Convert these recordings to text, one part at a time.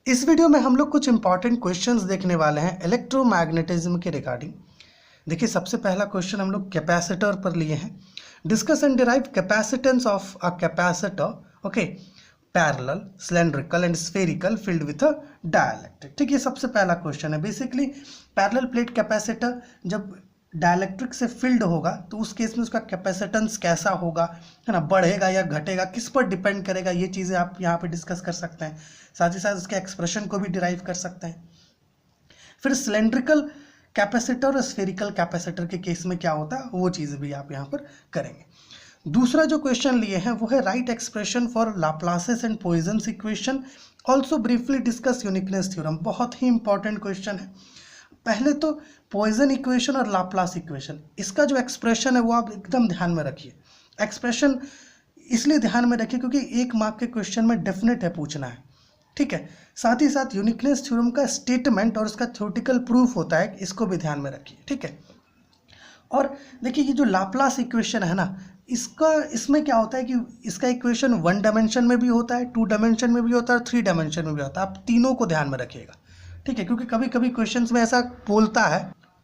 इस वीडियो में हम लोग कुछ इंपॉर्टेंट क्वेश्चंस देखने वाले हैं इलेक्ट्रोमैग्नेटिज्म के रिगार्डिंग। देखिए, सबसे पहला क्वेश्चन हम लोग कैपेसिटर पर लिए हैं। Discuss and derive capacitance of a capacitor, okay, parallel, cylindrical and spherical filled with a dielectric. ठीक, ये सबसे पहला क्वेश्चन है। बेसिकली पैरेलल प्लेट कैपेसिटर जब डाइलेक्ट्रिक से फिल्ड होगा तो उस केस में उसका कैपेसिटेंस कैसा होगा, है ना, बढ़ेगा या घटेगा, किस पर डिपेंड करेगा, ये चीज़ें आप यहाँ पे डिस्कस कर सकते हैं। साथ ही साथ उसके एक्सप्रेशन को भी डिराइव कर सकते हैं। फिर सिलेंड्रिकल कैपेसिटर और स्फेरिकल कैपेसिटर के केस में क्या होता है वो चीज़ भी आप यहाँ पर करेंगे। दूसरा जो क्वेश्चन लिए हैं वो है right expression for Laplace's and Poisson's equation, also briefly discuss uniqueness theorem. बहुत ही इंपॉर्टेंट क्वेश्चन है। पहले तो पॉइजन इक्वेशन और लाप्लास इक्वेशन, इसका जो एक्सप्रेशन है वो आप एकदम ध्यान में रखिए। एक्सप्रेशन इसलिए ध्यान में रखिए क्योंकि एक मार्क के क्वेश्चन में डेफिनेट है पूछना है, ठीक है। साथ ही साथ यूनिकनेस थ्योरम का स्टेटमेंट और उसका थ्योरेटिकल प्रूफ होता है, इसको भी ध्यान में रखिए, ठीक है। और देखिए, ये जो लाप्लास इक्वेशन है ना, इसमें क्या होता है कि इसका इक्वेशन 1 डायमेंशन में भी होता है, 2 डायमेंशन में भी होता है और 3 डायमेंशन में भी होता है। आप तीनों को ध्यान में रखिएगा, ठीक है, क्योंकि कभी कभी क्वेश्चंस में ऐसा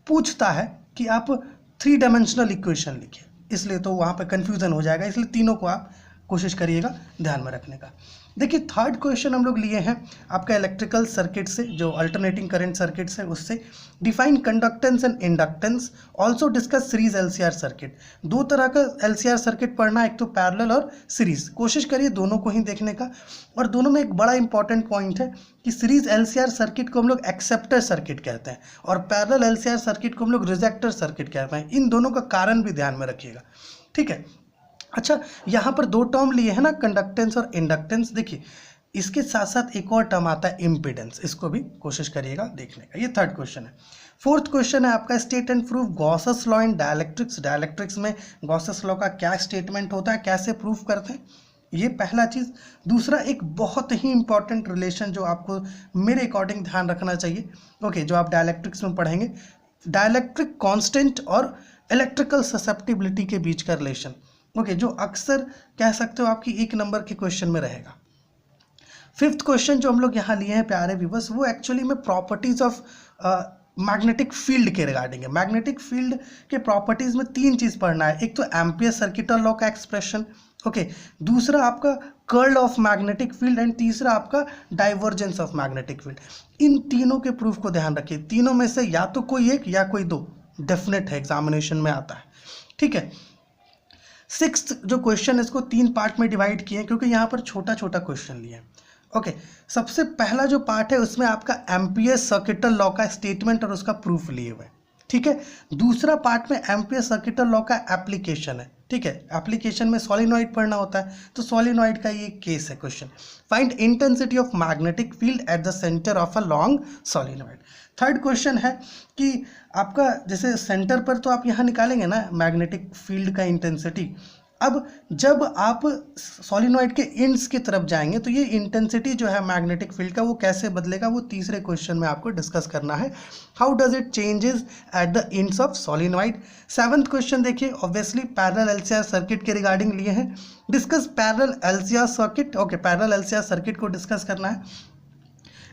पूछता है कि आप 3 डायमेंशनल इक्वेशन लिखिए, इसलिए तो वहाँ पे कंफ्यूजन हो जाएगा। इसलिए तीनों को आप कोशिश करिएगा ध्यान में रखने का। देखिए, थर्ड क्वेश्चन हम लोग लिए हैं आपका इलेक्ट्रिकल सर्किट से, जो अल्टरनेटिंग करंट सर्किट से, उससे define conductance and inductance, also discuss series LCR circuit. दो तरह का एलसीआर सर्किट पढ़ना है, एक तो पैरेलल और सीरीज। कोशिश करिए दोनों को ही देखने का। और दोनों में एक बड़ा इंपॉर्टेंट पॉइंट है कि सीरीज एलसीआर सर्किट को हम लोग एक्सेप्टर सर्किट कहते हैं और पैरेलल एलसीआर सर्किट को हम लोग रिजेक्टर सर्किट कहते हैं। इन दोनों का कारण भी ध्यान में रखिएगा, ठीक है। अच्छा, यहाँ पर 2 टर्म लिए हैं ना, कंडक्टेंस और इंडक्टेंस। देखिए, इसके साथ साथ एक और टर्म आता है इम्पीडेंस, इसको भी कोशिश करिएगा देखने का। ये थर्ड क्वेश्चन है। फोर्थ क्वेश्चन है आपका state and proof Gauss's law in dielectrics. Dielectrics में गॉसेस लॉ का क्या स्टेटमेंट होता है, कैसे प्रूफ करते हैं, ये पहला चीज़। दूसरा, एक बहुत ही इंपॉर्टेंट रिलेशन जो आपको मेरे अकॉर्डिंग ध्यान रखना चाहिए, ओके, जो आप डाइलेक्ट्रिक्स में पढ़ेंगे, डाइलेक्ट्रिक कांस्टेंट और इलेक्ट्रिकल ससेप्टिबिलिटी के बीच का रिलेशन, ओके, जो अक्सर कह सकते हो आपकी 1 नंबर के क्वेश्चन में रहेगा। फिफ्थ क्वेश्चन जो हम लोग यहाँ लिए हैं प्यारे व्यूअर्स, वो एक्चुअली में प्रॉपर्टीज ऑफ मैग्नेटिक फील्ड के रिगार्डिंग है। मैग्नेटिक फील्ड के प्रॉपर्टीज में 3 चीज़ पढ़ना है। एक तो एम्पियर सर्किटल लॉ का एक्सप्रेशन, ओके, दूसरा आपका curl of magnetic field and तीसरा आपका डाइवर्जेंस ऑफ मैग्नेटिक फील्ड। इन तीनों के प्रूफ को ध्यान रखिए। तीनों में से या तो कोई एक या कोई 2 डेफिनेट है, एग्जामिनेशन में आता है, ठीक है। सिक्स्थ जो क्वेश्चन है इसको 3 पार्ट में डिवाइड किए क्योंकि यहाँ पर छोटा छोटा क्वेश्चन लिए हैं, ओके। सबसे पहला जो पार्ट है उसमें आपका एम्पियर सर्किटल लॉ का स्टेटमेंट और उसका प्रूफ लिए हुए, ठीक है। दूसरा पार्ट में एम्पियर सर्किटल लॉ का एप्लीकेशन है, ठीक है। एप्लीकेशन में सोलिनॉइड पढ़ना होता है, तो सोलिनॉइड का ये केस है question. Find intensity of magnetic field at the centre of a long solenoid. Third question है कि आपका जैसे सेंटर पर तो आप यहाँ निकालेंगे ना मैग्नेटिक फील्ड का इंटेंसिटी। अब जब आप सोलिनॉइड के एंड्स की तरफ जाएंगे तो ये इंटेंसिटी जो है मैग्नेटिक फील्ड का वो कैसे बदलेगा, वो तीसरे क्वेश्चन में आपको डिस्कस करना है। How does it changes at the ends of solenoid. 7th question देखिए, ऑब्वियसली पैरेलल एलसीआर सर्किट के रिगार्डिंग लिए हैं। Discuss parallel LCR circuit, okay, parallel LCR circuit को डिस्कस करना है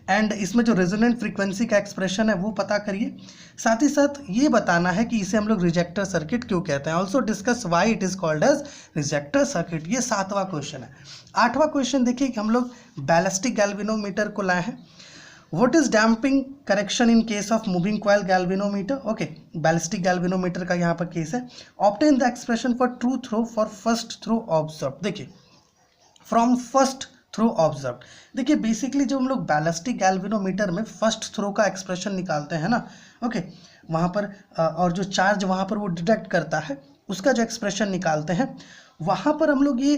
एंड इसमें जो रेजोनेंट फ्रीक्वेंसी का एक्सप्रेशन है वो पता करिए। साथ ही साथ ये बताना है कि इसे हम लोग रिजेक्टर सर्किट क्यों कहते हैं। Also discuss why it is called as rejector circuit. ये 7वां क्वेश्चन है। 8वां क्वेश्चन देखिए कि हम लोग बैलिस्टिक गैल्वेनोमीटर को लाए हैं। What is damping correction in case of moving coil galvanometer, okay, ballistic galvanometer का यहाँ पर केस है। Obtain the expression for true throw for first throw observe. देखिए, फ्रॉम फर्स्ट थ्रो ऑब्जर्व। देखिए, बेसिकली जो हम लोग बैलिस्टिक गैल्वेनोमीटर में फर्स्ट थ्रो का एक्सप्रेशन निकालते हैं ना, ओके, वहाँ पर और जो चार्ज वहाँ पर वो डिटेक्ट करता है उसका जो एक्सप्रेशन निकालते हैं, वहाँ पर हम लोग ये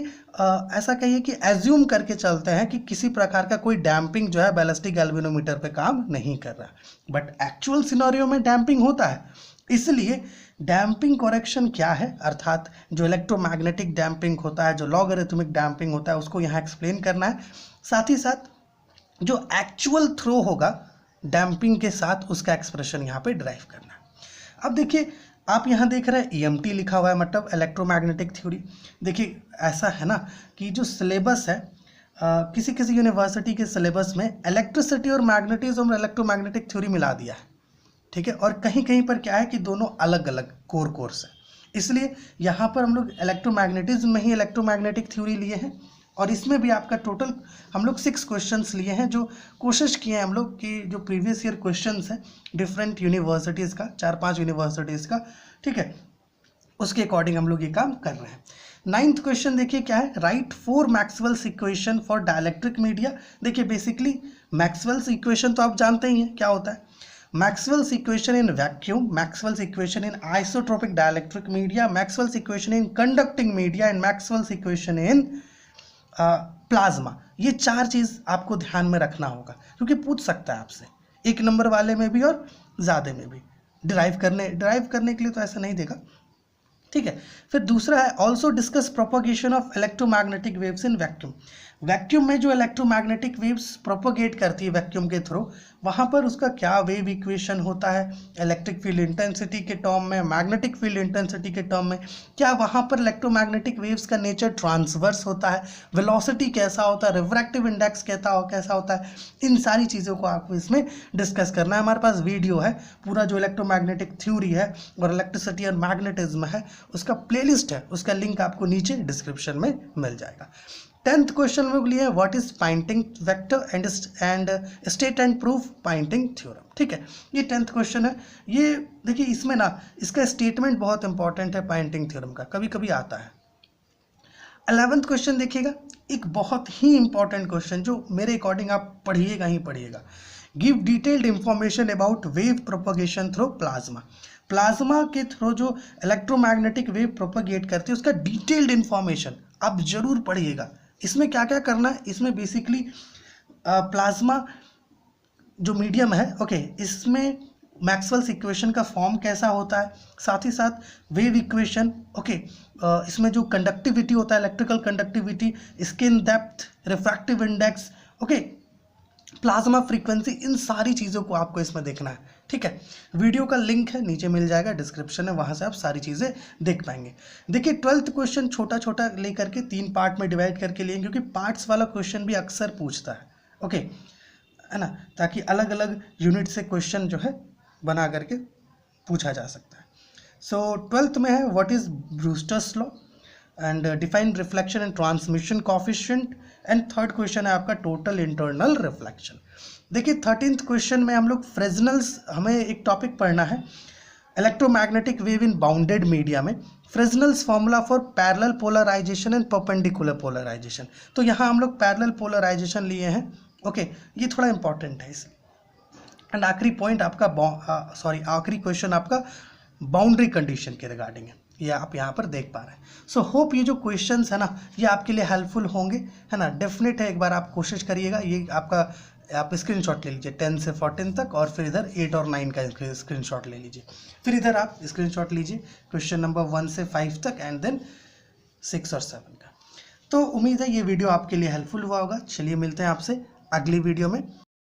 ऐसा कहिए कि एज्यूम करके चलते हैं कि किसी प्रकार का कोई डैम्पिंग जो है बैलिस्टिक गैल्वेनोमीटर पे काम नहीं कर रहा, बट एक्चुअल सिनेरियो में डैम्पिंग होता है। इसलिए डैम्पिंग करेक्शन क्या है, अर्थात जो इलेक्ट्रोमैग्नेटिक डैम्पिंग होता है, जो लॉगरिथमिक डैम्पिंग होता है, उसको यहाँ एक्सप्लेन करना है। साथ ही साथ जो एक्चुअल थ्रो होगा डैम्पिंग के साथ उसका एक्सप्रेशन यहाँ पे डिराइव करना है। अब देखिए, आप यहाँ देख रहे हैं EMT लिखा हुआ है, मतलब इलेक्ट्रोमैग्नेटिक थ्योरी। देखिए, ऐसा है ना कि जो सिलेबस है किसी किसी यूनिवर्सिटी के सिलेबस में इलेक्ट्रिसिटी और मैग्नेटिज्म और इलेक्ट्रोमैग्नेटिक थ्योरी मिला दिया है, ठीक है, और कहीं कहीं पर क्या है कि दोनों अलग अलग कोर कोर्स है, इसलिए यहाँ पर हम लोग इलेक्ट्रोमैग्नेटिज्म में ही इलेक्ट्रोमैग्नेटिक थ्योरी लिए हैं, और इसमें भी आपका टोटल हम लोग 6 क्वेश्चंस लिए हैं, जो कोशिश किए हैं हम लोग कि जो प्रीवियस ईयर क्वेश्चंस हैं डिफरेंट यूनिवर्सिटीज़ का, 4-5 यूनिवर्सिटीज़ का, ठीक है, उसके अकॉर्डिंग हम लोग ये काम कर रहे हैं। 9th क्वेश्चन देखिए क्या है, right 4 Maxwell's equation for dielectric media. देखिए बेसिकली मैक्सवेल्स इक्वेशन तो आप जानते ही हैं क्या होता है, Maxwell's equation in vacuum, Maxwell's equation in isotropic dielectric media, Maxwell's equation in conducting media and Maxwell's equation in plasma. ये 4 चीज़ आपको ध्यान में रखना होगा, क्योंकि पूछ सकता है आपसे 1 नंबर वाले में भी और ज़्यादा में भी। डिराइव करने के लिए तो ऐसा नहीं देगा, ठीक है। फिर दूसरा है also discuss propagation of electromagnetic waves in vacuum. Vacuum में जो इलेक्ट्रोमैग्नेटिक वेव्स प्रोपोगेट करती है वैक्यूम के थ्रू, वहाँ पर उसका क्या वेव इक्वेशन होता है इलेक्ट्रिक फील्ड इंटेंसिटी के टर्म में, मैग्नेटिक फील्ड इंटेंसिटी के टर्म में, क्या वहाँ पर इलेक्ट्रोमैग्नेटिक वेव्स का नेचर ट्रांसवर्स होता है, वेलोसिटी कैसा होता है, रिफ्रैक्टिव इंडेक्स कैसा होता है, इन सारी चीज़ों को आपको इसमें डिस्कस करना है। हमारे पास वीडियो है पूरा जो इलेक्ट्रोमैग्नेटिक थ्योरी है और इलेक्ट्रिसिटी और मैग्नेटिज्म है, उसका प्लेलिस्ट है, उसका लिंक आपको नीचे डिस्क्रिप्शन में मिल जाएगा। 10th क्वेश्चन में लिए what is Poynting vector and state and proof Poynting theorem, ठीक है, ये 10th क्वेश्चन है। ये देखिए इसमें ना इसका स्टेटमेंट बहुत इंपॉर्टेंट है पॉइंटिंग थ्योरम का, कभी कभी आता है। 11th क्वेश्चन देखिएगा, एक बहुत ही इंपॉर्टेंट क्वेश्चन जो मेरे अकॉर्डिंग आप पढ़िएगा ही पढ़िएगा। Give detailed information about wave propagation through plasma. Plasma के थ्रू जो इलेक्ट्रोमैग्नेटिक वेव प्रोपोगेट करती है उसका डिटेल्ड इंफॉर्मेशन आप जरूर पढ़िएगा। इसमें क्या क्या करना है, इसमें बेसिकली प्लाज्मा जो मीडियम है, ओके, इसमें मैक्सवेल्स इक्वेशन का फॉर्म कैसा होता है, साथ ही साथ वेव इक्वेशन, ओके, इसमें जो कंडक्टिविटी होता है electrical conductivity, skin depth, refractive index, okay, plasma frequency, इन सारी चीज़ों को आपको इसमें देखना है, ठीक है। वीडियो का लिंक है नीचे मिल जाएगा, डिस्क्रिप्शन है, वहाँ से आप सारी चीज़ें देख पाएंगे। देखिए 12th क्वेश्चन छोटा छोटा लेकर के 3 पार्ट में डिवाइड करके लिए, क्योंकि पार्ट्स वाला क्वेश्चन भी अक्सर पूछता है, ओके, है ना, ताकि अलग अलग यूनिट से क्वेश्चन जो है बना करके पूछा जा सकता है। सो 12th में है what is Brewster's law and define reflection and transmission coefficient, and 3rd question है आपका टोटल इंटरनल रिफ्लेक्शन। देखिए 13th क्वेश्चन में हम लोग फ्रेजनल्स, हमें एक टॉपिक पढ़ना है electromagnetic wave in bounded media में, Fresnel's formula for parallel polarization and perpendicular polarization. तो यहाँ हम लोग पैरेलल पोलराइजेशन लिए हैं, ओके, ये थोड़ा इंपॉर्टेंट है इसलिए। एंड आखिरी पॉइंट आपका आखिरी क्वेश्चन आपका बाउंड्री कंडीशन के रिगार्डिंग है, ये आप यहाँ पर देख पा रहे हैं। सो होप ये जो क्वेश्चंस है ना ये आपके लिए हेल्पफुल होंगे, है ना, डेफिनेट है, एक बार आप कोशिश करिएगा। ये आपका आप स्क्रीनशॉट ले लीजिए 10 से 14 तक, और फिर इधर 8 और 9 का स्क्रीनशॉट ले लीजिए, फिर इधर आप स्क्रीनशॉट लीजिए क्वेश्चन नंबर 1 से 5 तक, एंड देन 6 और 7 का। तो उम्मीद है ये वीडियो आपके लिए हेल्पफुल हुआ होगा। चलिए मिलते हैं आपसे अगली वीडियो में।